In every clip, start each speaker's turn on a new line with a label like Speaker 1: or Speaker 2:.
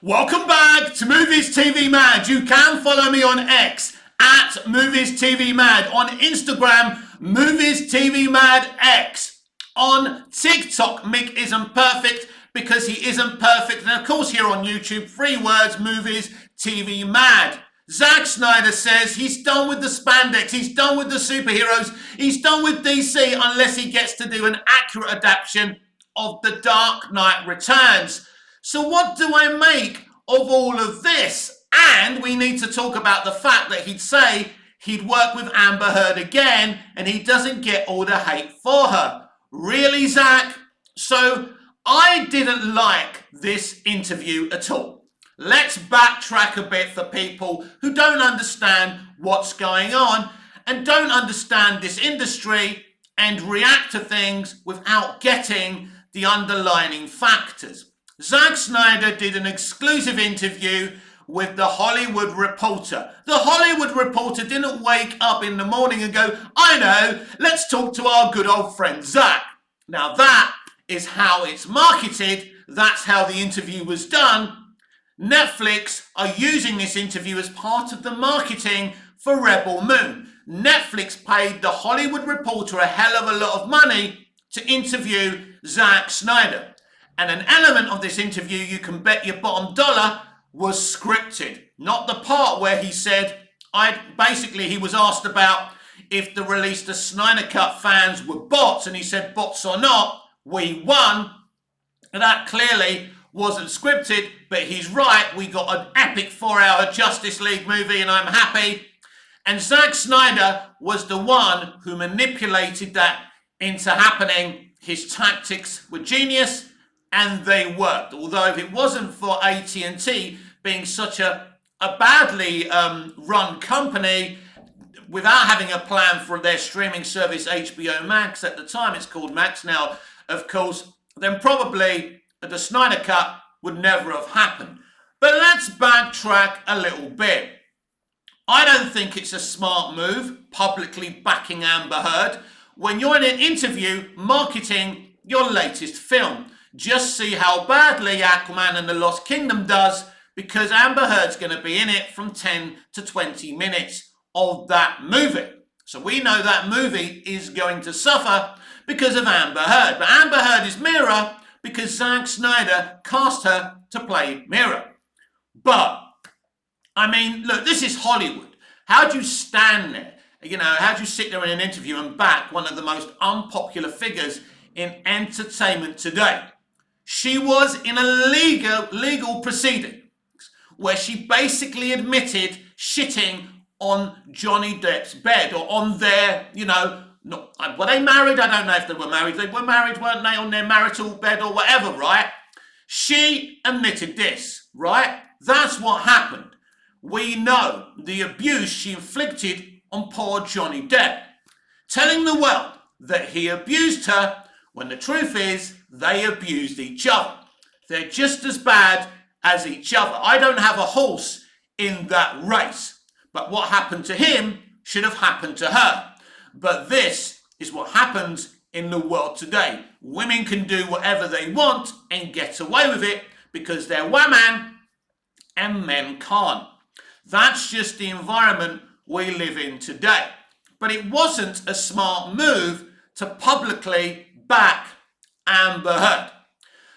Speaker 1: Welcome back to Movies TV Mad. You can follow me on X at Movies TV Mad, on Instagram Movies TV Mad X, on TikTok Mick Isn't Perfect because he isn't perfect, and of course here on YouTube 3 words Movies TV Mad. Zack Snyder says he's done with the spandex, he's done with the superheroes, he's done with DC unless he gets to do an accurate adaptation of The Dark Knight Returns. So what do I make of all of this? And we need to talk about the fact that he'd say he'd work with Amber Heard again and he doesn't get all the hate for her. Really, Zack? So I didn't like this interview at all. Let's backtrack a bit for people who don't understand what's going on and don't understand this industry and react to things without getting the underlying factors. Zack Snyder did an exclusive interview with The Hollywood Reporter. The Hollywood Reporter didn't wake up in the morning and go, I know, let's talk to our good old friend Zack. Now that is how it's marketed. That's how the interview was done. Netflix are using this interview as part of the marketing for Rebel Moon. Netflix paid The Hollywood Reporter a hell of a lot of money to interview Zack Snyder. And an element of this interview, you can bet your bottom dollar, was scripted. Not the part where he said, he was asked about if the released the Snyder Cut fans were bots, and he said, bots or not, we won. And that clearly wasn't scripted, but he's right, we got an epic 4-hour Justice League movie and I'm happy. And Zack Snyder was the one who manipulated that into happening. His tactics were genius, and they worked. Although if it wasn't for AT&T being such a badly run company, without having a plan for their streaming service HBO Max, at the time it's called Max now, of course, then probably the Snyder Cut would never have happened. But let's backtrack a little bit. I don't think it's a smart move, publicly backing Amber Heard, when you're in an interview marketing your latest film. Just see how badly Aquaman and the Lost Kingdom does, because Amber Heard's going to be in it from 10 to 20 minutes of that movie. So we know that movie is going to suffer because of Amber Heard. But Amber Heard is Mira because Zack Snyder cast her to play Mira. But, I mean, look, this is Hollywood. How do you stand there? You know, how do you sit there in an interview and back one of the most unpopular figures in entertainment today? She was in a legal proceeding where she basically admitted shitting on Johnny Depp's bed, or on their, were they married? I don't know if they were married. They were married, weren't they, on their marital bed or whatever, right? She admitted this, right? That's what happened. We know the abuse she inflicted on poor Johnny Depp, telling the world that he abused her, when the truth is they abused each other. They're just as bad as each other. I don't have a horse in that race. But what happened to him should have happened to her. But this is what happens in the world today. Women can do whatever they want and get away with it because they're women and men can't. That's just the environment we live in today. But it wasn't a smart move to publicly back Amber Heard.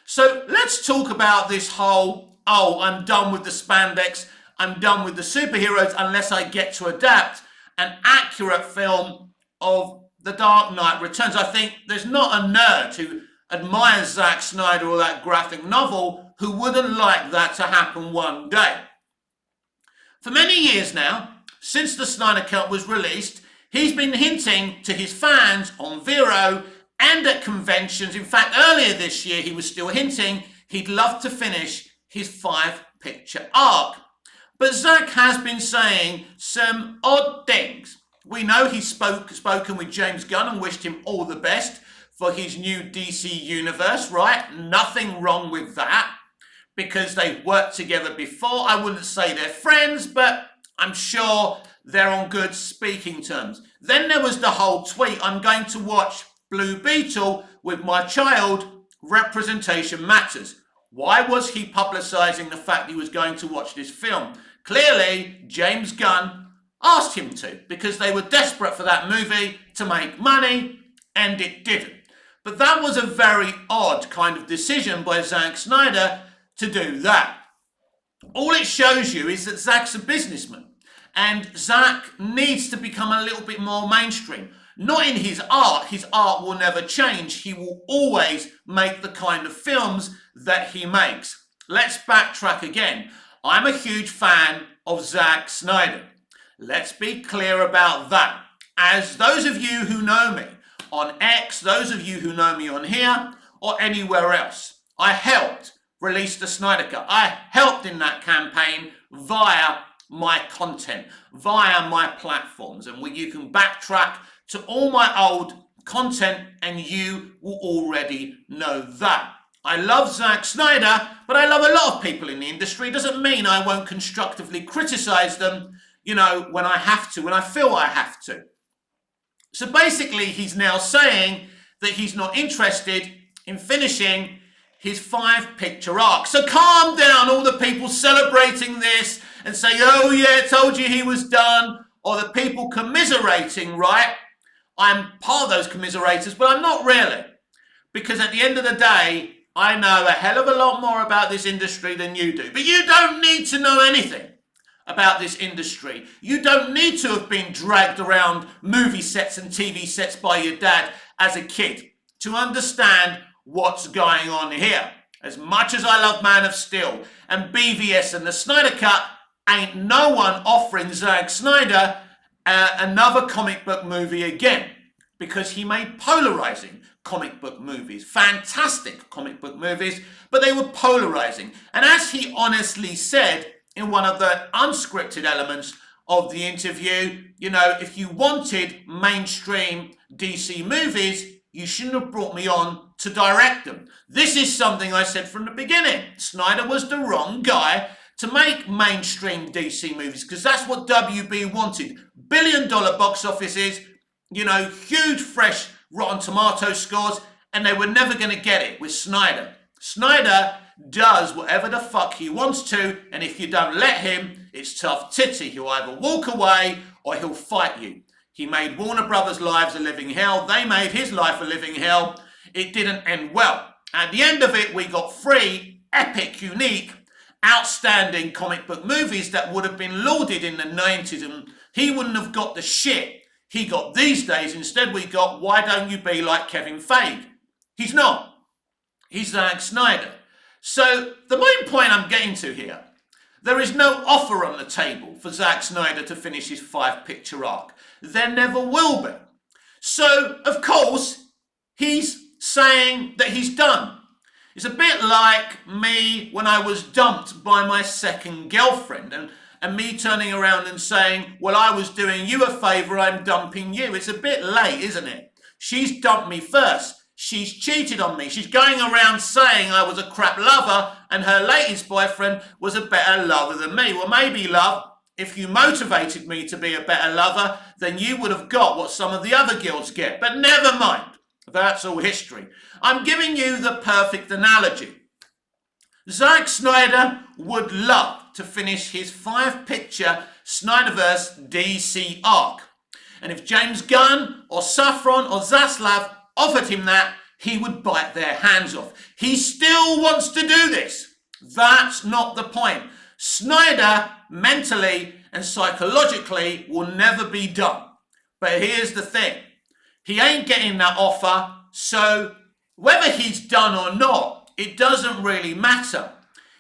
Speaker 1: So let's talk about this whole, I'm done with the spandex, I'm done with the superheroes unless I get to adapt an accurate film of The Dark Knight Returns. I think there's not a nerd who admires Zack Snyder or that graphic novel who wouldn't like that to happen one day. For many years now, since the Snyder Cut was released, he's been hinting to his fans on Vero and at conventions. In fact, earlier this year, he was still hinting he'd love to finish his 5-picture arc. But Zack has been saying some odd things. We know he's spoken with James Gunn and wished him all the best for his new DC universe, right? Nothing wrong with that, because they've worked together before. I wouldn't say they're friends, but I'm sure they're on good speaking terms. Then there was the whole tweet, I'm going to watch Blue Beetle with my child, representation matters. Why was he publicising the fact he was going to watch this film? Clearly, James Gunn asked him to, because they were desperate for that movie to make money, and it didn't. But that was a very odd kind of decision by Zack Snyder to do that. All it shows you is that Zack's a businessman, and Zack needs to become a little bit more mainstream. Not in his art will never change. He will always make the kind of films that he makes. Let's backtrack again. I'm a huge fan of Zack Snyder. Let's be clear about that. As those of you who know me on X, those of you who know me on here, or anywhere else, I helped release the Snyder Cut. I helped in that campaign via my content, via my platforms, and you can backtrack to all my old content and you will already know that. I love Zack Snyder, but I love a lot of people in the industry. It doesn't mean I won't constructively criticize them, when I have to, when I feel I have to. So basically, he's now saying that he's not interested in finishing his 5-picture arc. So calm down, all the people celebrating this and say, oh yeah, told you he was done, or the people commiserating, right? I'm part of those commiserators, but I'm not really. Because at the end of the day, I know a hell of a lot more about this industry than you do. But you don't need to know anything about this industry. You don't need to have been dragged around movie sets and TV sets by your dad as a kid to understand what's going on here. As much as I love Man of Steel and BVS and the Snyder Cut, ain't no one offering Zack Snyder another comic book movie again, because he made polarizing comic book movies, fantastic comic book movies, but they were polarizing. And as he honestly said in one of the unscripted elements of the interview, if you wanted mainstream DC movies, you shouldn't have brought me on to direct them. This is something I said from the beginning. Snyder was the wrong guy to make mainstream DC movies, because that's what WB wanted. Billion-dollar box offices, huge fresh Rotten Tomato scores, and they were never going to get it with Snyder. Snyder does whatever the fuck he wants to, and if you don't let him, it's tough titty. He'll either walk away or he'll fight you. He made Warner Brothers' lives a living hell. They made his life a living hell. It didn't end well. At the end of it, we got 3 epic, unique, outstanding comic book movies that would have been lauded in the 90s, and he wouldn't have got the shit he got these days. Instead, we got Why Don't You Be Like Kevin Feige? He's not. He's Zack Snyder. So the main point I'm getting to here, there is no offer on the table for Zack Snyder to finish his 5-picture arc. There never will be. So, of course, he's saying that he's done. It's a bit like me when I was dumped by my second girlfriend and me turning around and saying, well, I was doing you a favour, I'm dumping you. It's a bit late, isn't it? She's dumped me first. She's cheated on me. She's going around saying I was a crap lover and her latest boyfriend was a better lover than me. Well, maybe, love, if you motivated me to be a better lover, then you would have got what some of the other girls get. But never mind. That's all history. I'm giving you the perfect analogy. Zack Snyder would love to finish his 5-picture Snyderverse DC arc. And if James Gunn or Safran or Zaslav offered him that, he would bite their hands off. He still wants to do this. That's not the point. Snyder, mentally and psychologically, will never be done. But here's the thing. He ain't getting that offer, so whether he's done or not, it doesn't really matter.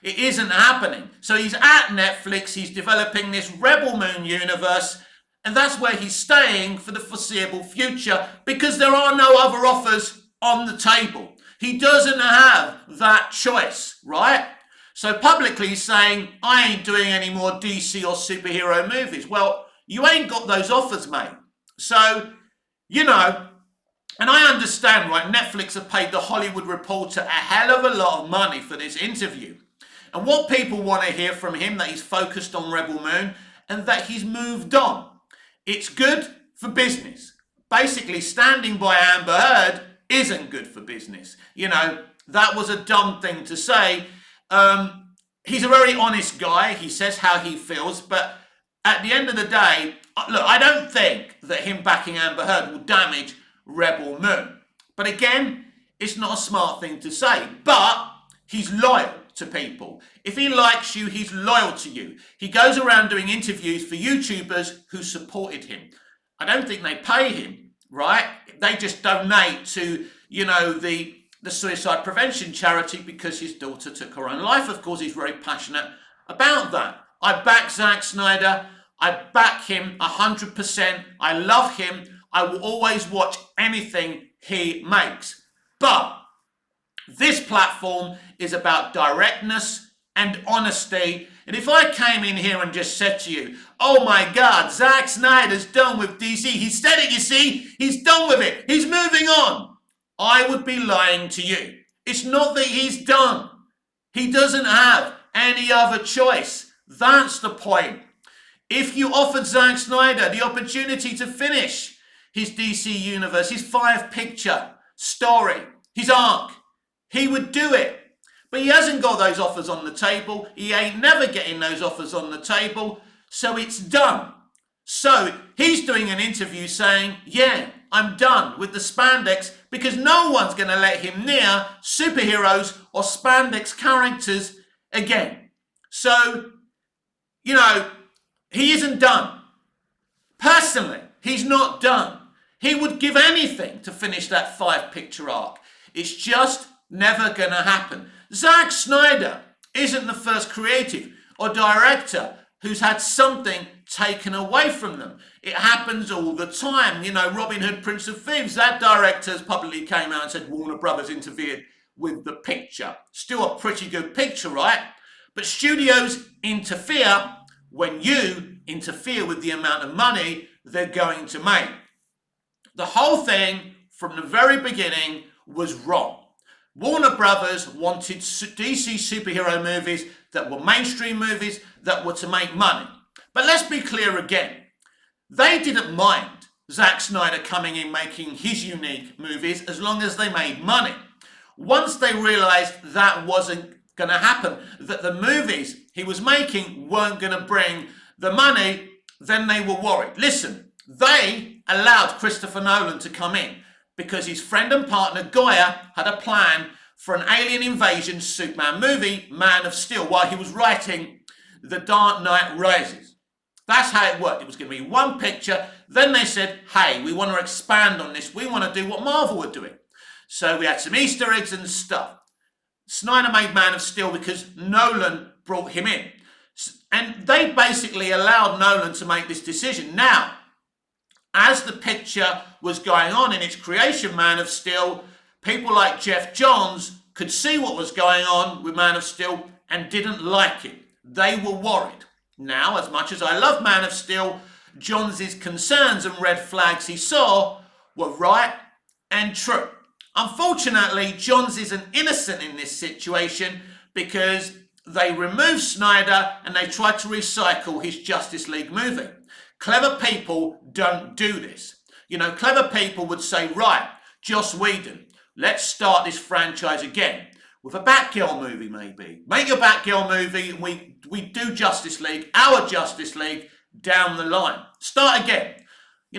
Speaker 1: It isn't happening. So he's at Netflix, he's developing this Rebel Moon universe, and that's where he's staying for the foreseeable future, because there are no other offers on the table. He doesn't have that choice, right? So publicly he's saying, I ain't doing any more DC or superhero movies. Well, you ain't got those offers, mate. So, and I understand, right, Netflix have paid the Hollywood Reporter a hell of a lot of money for this interview. And what people want to hear from him, that he's focused on Rebel Moon and that he's moved on. It's good for business. Basically, standing by Amber Heard isn't good for business. That was a dumb thing to say. He's a very honest guy. He says how he feels, but at the end of the day, look, I don't think that him backing Amber Heard will damage Rebel Moon. But again, it's not a smart thing to say. But he's loyal to people. If he likes you, he's loyal to you. He goes around doing interviews for YouTubers who supported him. I don't think they pay him, right? They just donate to, the suicide prevention charity because his daughter took her own life. Of course, he's very passionate about that. I back Zack Snyder. I back him 100%. I love him. I will always watch anything he makes. But this platform is about directness and honesty. And if I came in here and just said to you, oh my God, Zack Snyder's done with DC. He said it, you see. He's done with it. He's moving on. I would be lying to you. It's not that he's done. He doesn't have any other choice. That's the point. If you offered Zack Snyder the opportunity to finish his DC universe, his 5-picture story, his arc, he would do it. But he hasn't got those offers on the table. He ain't never getting those offers on the table. So it's done. So he's doing an interview saying, yeah, I'm done with the spandex because no one's going to let him near superheroes or spandex characters again. So, he isn't done. Personally, he's not done. He would give anything to finish that 5-picture arc. It's just never going to happen. Zack Snyder isn't the first creative or director who's had something taken away from them. It happens all the time. Robin Hood, Prince of Thieves, that director publicly came out and said Warner Brothers interfered with the picture. Still a pretty good picture, right? But studios interfere when you interfere with the amount of money they're going to make. The whole thing from the very beginning was wrong. Warner Brothers wanted DC superhero movies that were mainstream movies that were to make money. But let's be clear again. They didn't mind Zack Snyder coming in making his unique movies as long as they made money. Once they realized that wasn't going to happen, that the movies he was making weren't going to bring the money, then they were worried. Listen, they allowed Christopher Nolan to come in because his friend and partner Goya had a plan for an alien invasion Superman movie, Man of Steel, while he was writing The Dark Knight Rises. That's how it worked. It was going to be one picture. Then they said, hey, we want to expand on this. We want to do what Marvel were doing. So we had some Easter eggs and stuff. Snyder made Man of Steel because Nolan brought him in. And they basically allowed Nolan to make this decision. Now, as the picture was going on in its creation, Man of Steel, people like Jeff Johns could see what was going on with Man of Steel and didn't like it. They were worried. Now, as much as I love Man of Steel, Johns' concerns and red flags he saw were right and true. Unfortunately, Johns isn't innocent in this situation because they removed Snyder and they tried to recycle his Justice League movie. Clever people don't do this. Clever people would say, right, Joss Whedon, let's start this franchise again with a Batgirl movie maybe. Make your Batgirl movie and we do Justice League, our Justice League, down the line. Start again.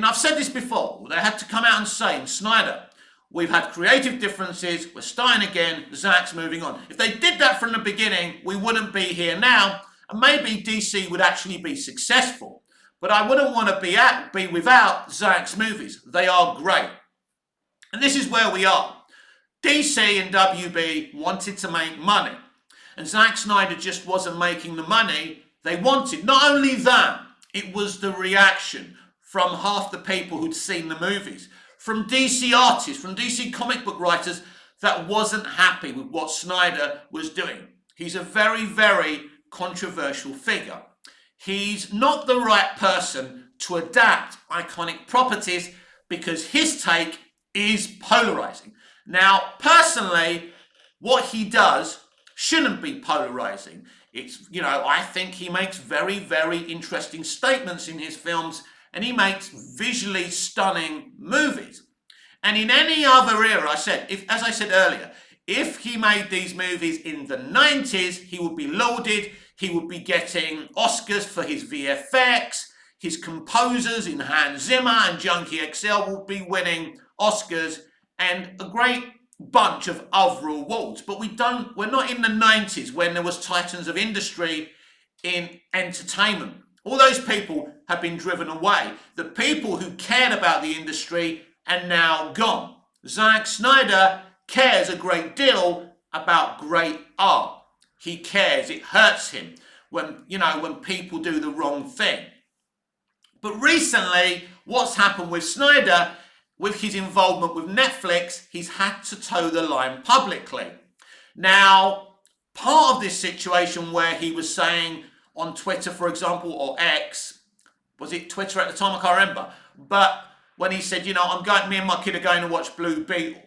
Speaker 1: I've said this before. They had to come out and say, Snyder, we've had creative differences, we're starting again, Zack's moving on. If they did that from the beginning, we wouldn't be here now, and maybe DC would actually be successful. But I wouldn't want to be without Zack's movies. They are great. And this is where we are. DC and WB wanted to make money. And Zack Snyder just wasn't making the money they wanted. Not only that, it was the reaction from half the people who'd seen the movies, from DC artists, from DC comic book writers that wasn't happy with what Snyder was doing. He's a very, very controversial figure. He's not the right person to adapt iconic properties because his take is polarizing. Now, personally, what he does shouldn't be polarizing. I think he makes very, very interesting statements in his films and he makes visually stunning movies. And in any other era, as I said earlier, if he made these movies in the 90s, he would be lauded. He would be getting Oscars for his VFX. His composers in Hans Zimmer and Junkie XL will be winning Oscars, and a great bunch of overall awards. But we're not in the 90s when there was titans of industry in entertainment. All those people have been driven away. The people who cared about the industry are now gone. Zack Snyder cares a great deal about great art. He cares. It hurts him when people do the wrong thing. But recently, what's happened with Snyder, with his involvement with Netflix, he's had to toe the line publicly. Now, part of this situation where he was saying on Twitter, for example, or X, was it Twitter at the time? I can't remember. But when he said, me and my kid are going to watch Blue Beetle,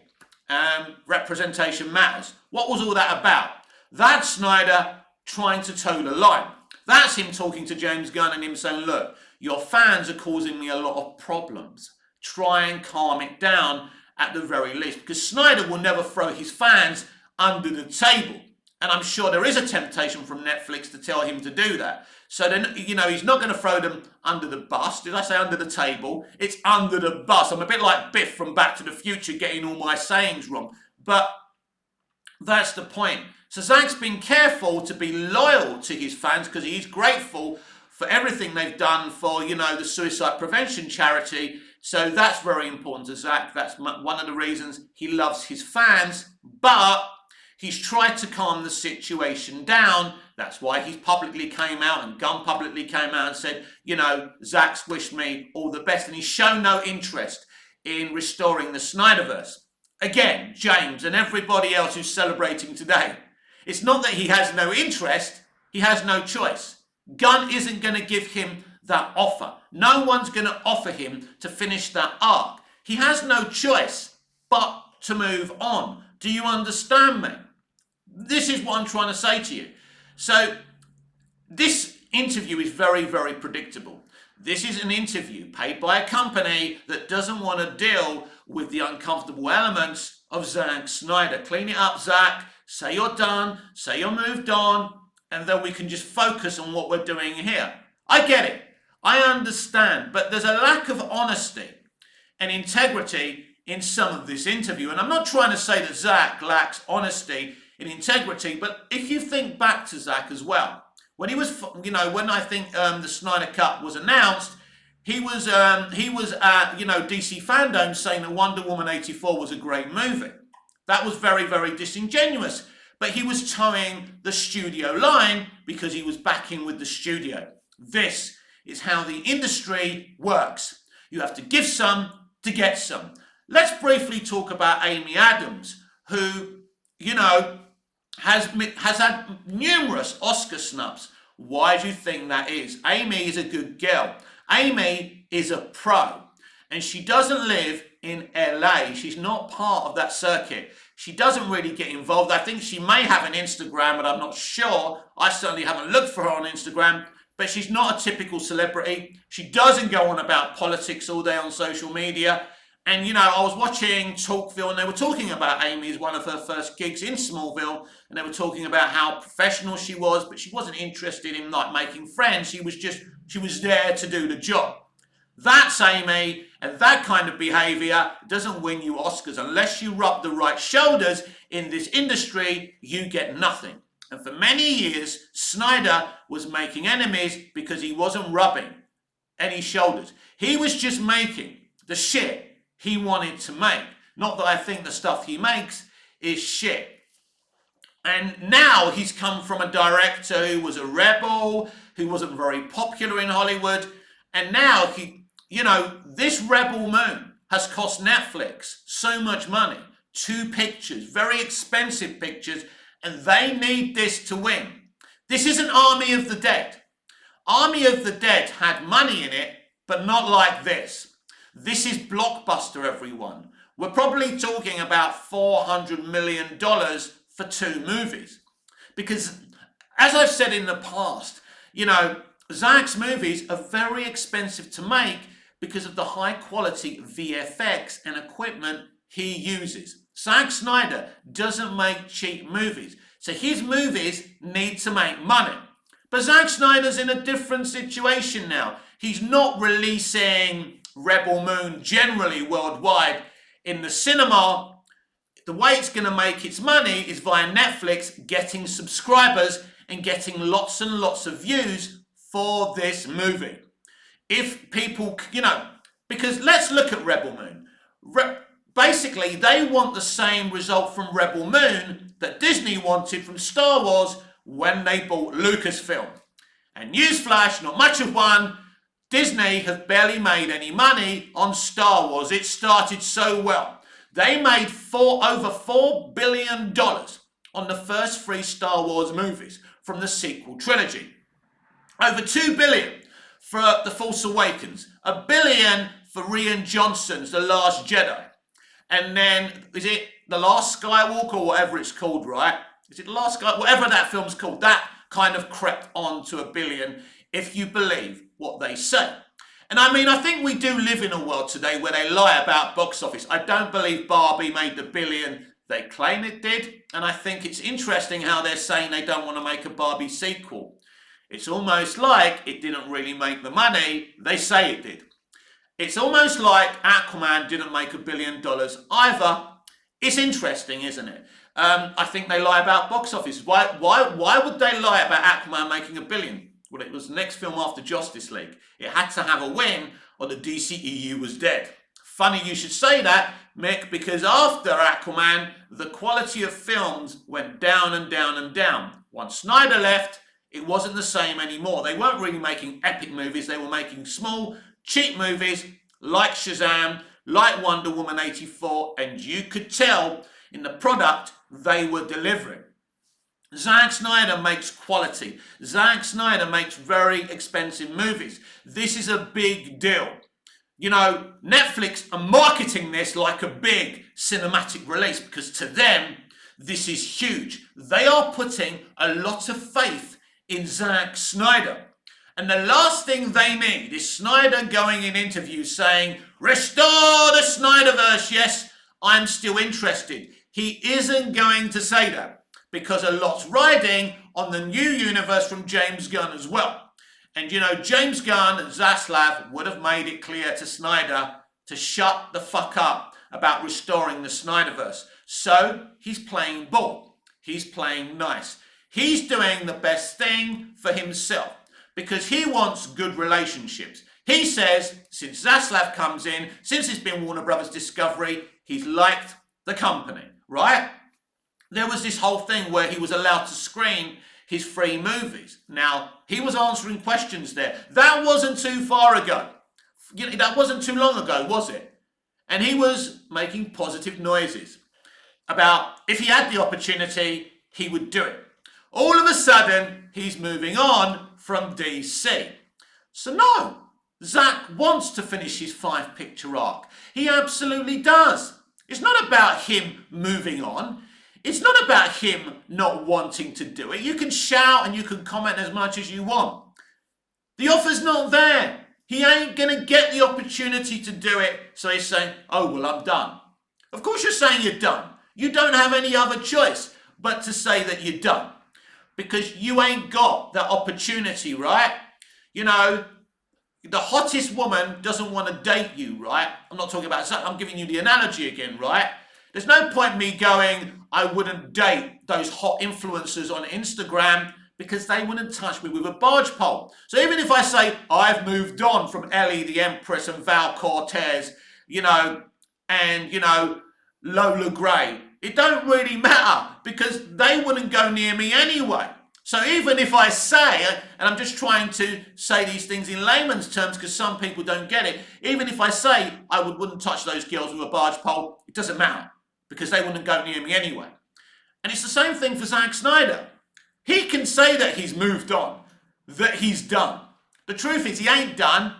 Speaker 1: representation matters. What was all that about? That's Snyder trying to toe the line. That's him talking to James Gunn and him saying, look, your fans are causing me a lot of problems. Try and calm it down at the very least, because Snyder will never throw his fans under the table. And I'm sure there is a temptation from Netflix to tell him to do that. So then, he's not going to throw them under the bus. Did I say under the table? It's under the bus. I'm a bit like Biff from Back to the Future, getting all my sayings wrong. But that's the point. So Zack's been careful to be loyal to his fans because he's grateful for everything they've done for, the suicide prevention charity. So that's very important to Zack. That's one of the reasons he loves his fans. But he's tried to calm the situation down. That's why he publicly came out, and Gunn publicly came out and said, Zack's wished me all the best. And he's shown no interest in restoring the Snyderverse. Again, James and everybody else who's celebrating today, it's not that he has no interest, he has no choice. Gunn isn't going to give him that offer. No one's going to offer him to finish that arc. He has no choice but to move on. Do you understand me? This is what I'm trying to say to you. So this interview is very, very predictable. This is an interview paid by a company that doesn't want to deal with the uncomfortable elements of Zack Snyder. Clean it up, Zack. Say you're done. Say you're moved on. And then we can just focus on what we're doing here. I get it. I understand. But there's a lack of honesty and integrity in some of this interview. And I'm not trying to say that Zack lacks honesty and integrity, but if you think back to Zack as well, when he was, when I think the Snyder Cut was announced, he was at, DC Fandom saying that Wonder Woman 84 was a great movie. That was very, very disingenuous. But he was towing the studio line because he was backing with the studio. This is how the industry works. You have to give some to get some. Let's briefly talk about Amy Adams, who, has had numerous Oscar snubs. Why do you think that is? Amy is a good girl. Amy is a pro, and she doesn't live in LA. She's not part of that circuit. She doesn't really get involved. I think she may have an Instagram, but I'm not sure. I certainly haven't looked for her on Instagram, but she's not a typical celebrity. She doesn't go on about politics all day on social media. And, I was watching Talkville, and they were talking about Amy as one of her first gigs in Smallville, and they were talking about how professional she was, but she wasn't interested in, making friends. She was there to do the job. That's Amy, and that kind of behavior doesn't win you Oscars. Unless you rub the right shoulders in this industry, you get nothing. And for many years, Snyder was making enemies because he wasn't rubbing any shoulders. He was just making the shit he wanted to make. Not that I think the stuff he makes is shit. And now he's come from a director who was a rebel, who wasn't very popular in Hollywood. And now this rebel moon has cost Netflix so much money. 2 pictures, very expensive pictures, and they need this to win. This isn't Army of the Dead. Army of the Dead had money in it, but not like this. This is blockbuster, everyone. We're probably talking about $400 million for 2 movies. Because, as I've said in the past, Zack's movies are very expensive to make because of the high quality VFX and equipment he uses. Zack Snyder doesn't make cheap movies. So his movies need to make money. But Zack Snyder's in a different situation now. He's not releasing Rebel Moon generally worldwide in the cinema. The way it's going to make its money is via Netflix getting subscribers and getting lots and lots of views for this movie. If people, because let's look at Rebel Moon. Basically, they want the same result from Rebel Moon that Disney wanted from Star Wars when they bought Lucasfilm. And newsflash, not much of one, Disney have barely made any money on Star Wars. It started so well. They made over $4 billion on the first 3 Star Wars movies from the sequel trilogy. Over $2 billion for The Force Awakens. $1 billion for Rian Johnson's The Last Jedi. And then, is it The Last Skywalker or whatever it's called, right? Is it The Last Skywalker? Whatever that film's called, that kind of crept on to $1 billion if you believe what they say. And I mean, I think we do live in a world today where they lie about box office. I don't believe Barbie made the $1 billion they claim it did. And I think it's interesting how they're saying they don't want to make a Barbie sequel. It's almost like it didn't really make the money they say it did. It's almost like Aquaman didn't make $1 billion either. It's interesting, isn't it? I think they lie about box office. Why would they lie about Aquaman making $1 billion? Well, it was the next film after Justice League. It had to have a win or the DCEU was dead. Funny you should say that, Mick, because after Aquaman, the quality of films went down and down and down. Once Snyder left, it wasn't the same anymore. They weren't really making epic movies. They were making small, cheap movies like Shazam, like Wonder Woman 84, and you could tell in the product they were delivering. Zack Snyder makes quality. Zack Snyder makes very expensive movies. This is a big deal. Netflix are marketing this like a big cinematic release because to them, this is huge. They are putting a lot of faith in Zack Snyder. And the last thing they need is Snyder going in interviews saying, "Restore the Snyderverse, yes, I'm still interested." He isn't going to say that because a lot's riding on the new universe from James Gunn as well. And James Gunn and Zaslav would have made it clear to Snyder to shut the fuck up about restoring the Snyderverse. So he's playing ball. He's playing nice. He's doing the best thing for himself because he wants good relationships. He says, since Zaslav comes in, since it's been Warner Brothers Discovery, he's liked the company, right? There was this whole thing where he was allowed to screen his 3 movies. Now, he was answering questions there. That wasn't too far ago. That wasn't too long ago, was it? And he was making positive noises about if he had the opportunity, he would do it. All of a sudden, he's moving on from DC. So no, Zack wants to finish his 5-picture arc. He absolutely does. It's not about him moving on. It's not about him not wanting to do it. You can shout and you can comment as much as you want. The offer's not there. He ain't going to get the opportunity to do it. So he's saying, oh, well, I'm done. Of course you're saying you're done. You don't have any other choice but to say that you're done. Because you ain't got that opportunity, right? The hottest woman doesn't want to date you, right? I'm not talking about that. I'm giving you the analogy again, right? There's no point me going, I wouldn't date those hot influencers on Instagram because they wouldn't touch me with a barge pole. So even if I say I've moved on from Ellie the Empress and Val Cortez, and Lola Gray, it don't really matter because they wouldn't go near me anyway. So even if I say, and I'm just trying to say these things in layman's terms because some people don't get it, even if I say I wouldn't touch those girls with a barge pole, it doesn't matter because they wouldn't go near me anyway. And it's the same thing for Zack Snyder. He can say that he's moved on, that he's done. The truth is he ain't done.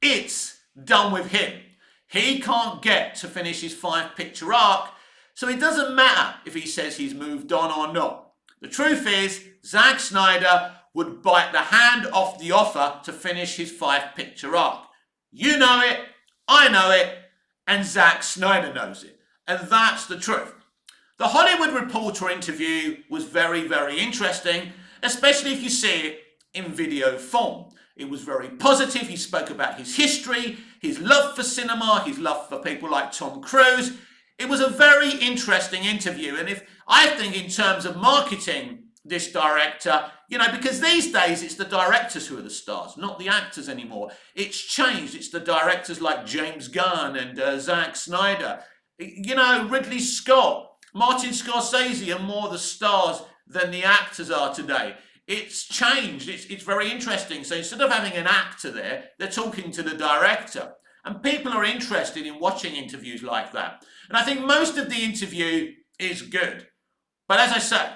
Speaker 1: It's done with him. He can't get to finish his 5-picture arc, so it doesn't matter if he says he's moved on or not. The truth is, Zack Snyder would bite the hand off the offer to finish his 5-picture arc. You know it, I know it, and Zack Snyder knows it. And that's the truth. The Hollywood Reporter interview was very, very interesting, especially if you see it in video form. It was very positive. He spoke about his history, his love for cinema, his love for people like Tom Cruise. It was a very interesting interview. And if I think in terms of marketing this director, because these days it's the directors who are the stars, not the actors anymore. It's changed. It's the directors like James Gunn and Zack Snyder. Ridley Scott, Martin Scorsese are more the stars than the actors are today. It's changed. It's very interesting. So instead of having an actor there, they're talking to the director. And people are interested in watching interviews like that. And I think most of the interview is good. But as I said,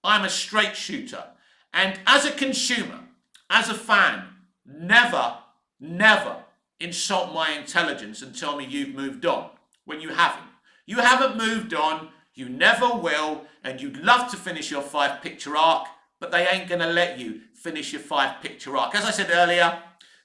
Speaker 1: I'm a straight shooter. And as a consumer, as a fan, never, never insult my intelligence and tell me you've moved on when you haven't. You haven't moved on, you never will, and you'd love to finish your 5-picture arc, but they ain't going to let you finish your 5-picture arc. As I said earlier,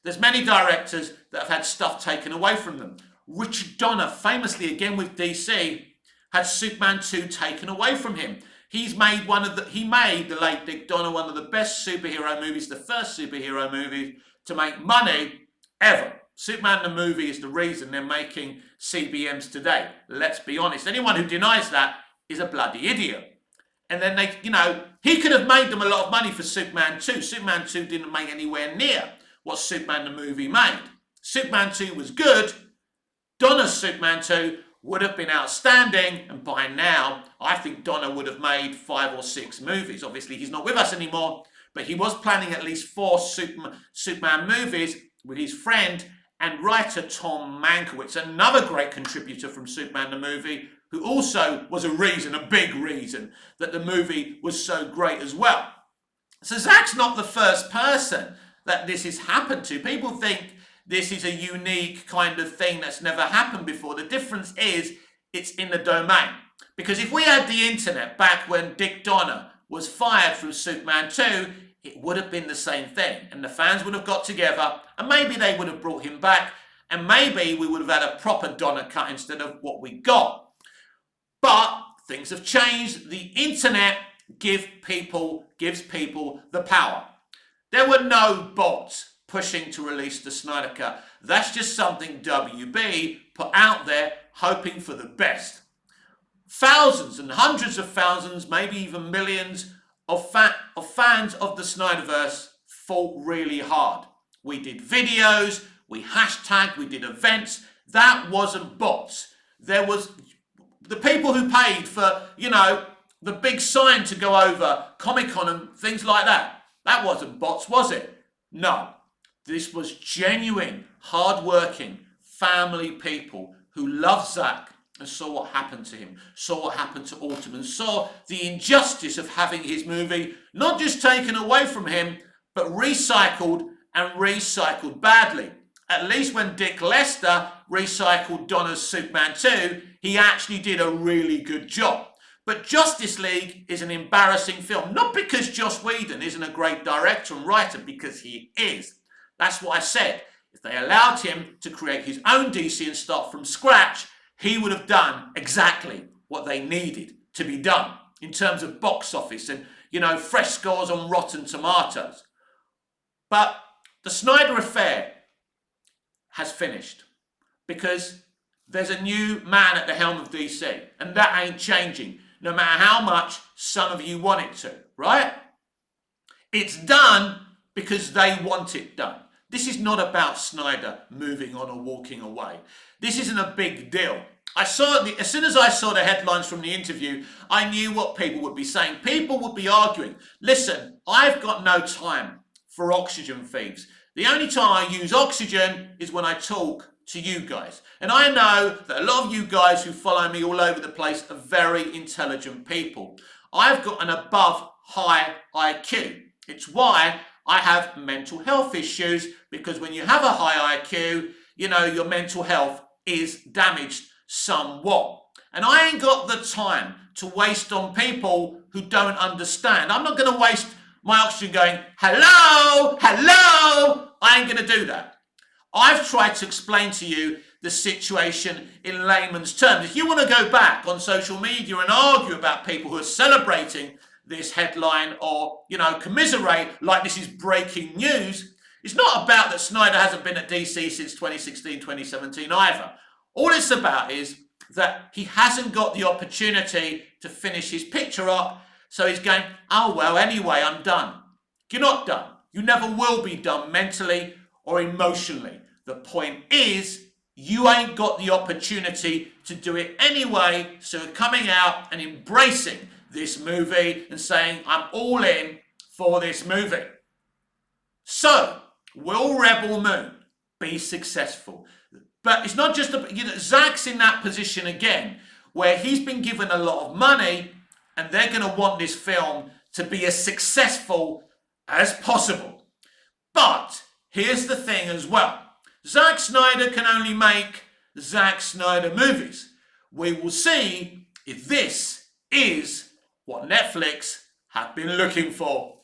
Speaker 1: there's many directors that have had stuff taken away from them. Richard Donner, famously again with DC, had Superman 2 taken away from him. He made the late Dick Donner one of the best superhero movies, the first superhero movie to make money ever. Superman the movie is the reason they're making CBMs today. Let's be honest. Anyone who denies that is a bloody idiot. And then he could have made them a lot of money for Superman 2. Superman 2 didn't make anywhere near what Superman the movie made. Superman 2 was good. Donner's Superman 2 would have been outstanding, and by now, I think Donner would have made 5 or 6 movies. Obviously, he's not with us anymore, but he was planning at least 4 Superman movies with his friend and writer Tom Mankiewicz, another great contributor from Superman the movie, who also was a big reason, that the movie was so great as well. So Zack's not the first person that this has happened to. People think this is a unique kind of thing that's never happened before. The difference is it's in the domain. Because if we had the internet back when Dick Donner was fired from Superman 2, it would have been the same thing. And the fans would have got together and maybe they would have brought him back and maybe we would have had a proper Donner cut instead of what we got. But things have changed. The internet gives people the power. There were no bots pushing to release the Snyder Cut. That's just something WB put out there hoping for the best. Thousands and hundreds of thousands, maybe even millions of fans of the Snyderverse fought really hard. We did videos, we hashtagged, we did events. That wasn't bots. There was the people who paid for, the big sign to go over Comic-Con and things like that. That wasn't bots, was it? No. This was genuine, hard-working, family people who loved Zack and saw what happened to him, saw what happened to Autumn, and saw the injustice of having his movie not just taken away from him, but recycled and recycled badly. At least when Dick Lester recycled Donner's Superman 2, he actually did a really good job. But Justice League is an embarrassing film, not because Joss Whedon isn't a great director and writer, because he is. That's what I said. If they allowed him to create his own DC and start from scratch, he would have done exactly what they needed to be done in terms of box office and, fresh scores on Rotten Tomatoes. But the Snyder affair has finished because there's a new man at the helm of DC, and that ain't changing, no matter how much some of you want it to, right? It's done because they want it done. This is not about Snyder moving on or walking away. This isn't a big deal. As soon as I saw the headlines from the interview, I knew what people would be saying. People would be arguing, listen, I've got no time for oxygen thieves. The only time I use oxygen is when I talk to you guys. And I know that a lot of you guys who follow me all over the place are very intelligent people. I've got an above high IQ. It's why I have mental health issues, because when you have a high IQ, your mental health is damaged somewhat. And I ain't got the time to waste on people who don't understand. I'm not going to waste my oxygen going, hello, hello. I ain't going to do that. I've tried to explain to you the situation in layman's terms. If you want to go back on social media and argue about people who are celebrating this headline or, commiserate like this is breaking news, it's not about that Snyder hasn't been at DC since 2016, 2017 either. All it's about is that he hasn't got the opportunity to finish his picture up, so he's going, oh, well, anyway, I'm done. You're not done. You never will be done mentally or emotionally. The point is, you ain't got the opportunity to do it anyway, so coming out and embracing this movie and saying, I'm all in for this movie. So, will Rebel Moon be successful? But it's not just, Zack's in that position again, where he's been given a lot of money and they're going to want this film to be as successful as possible. But here's the thing as well. Zack Snyder can only make Zack Snyder movies. We will see if this is what Netflix have been looking for.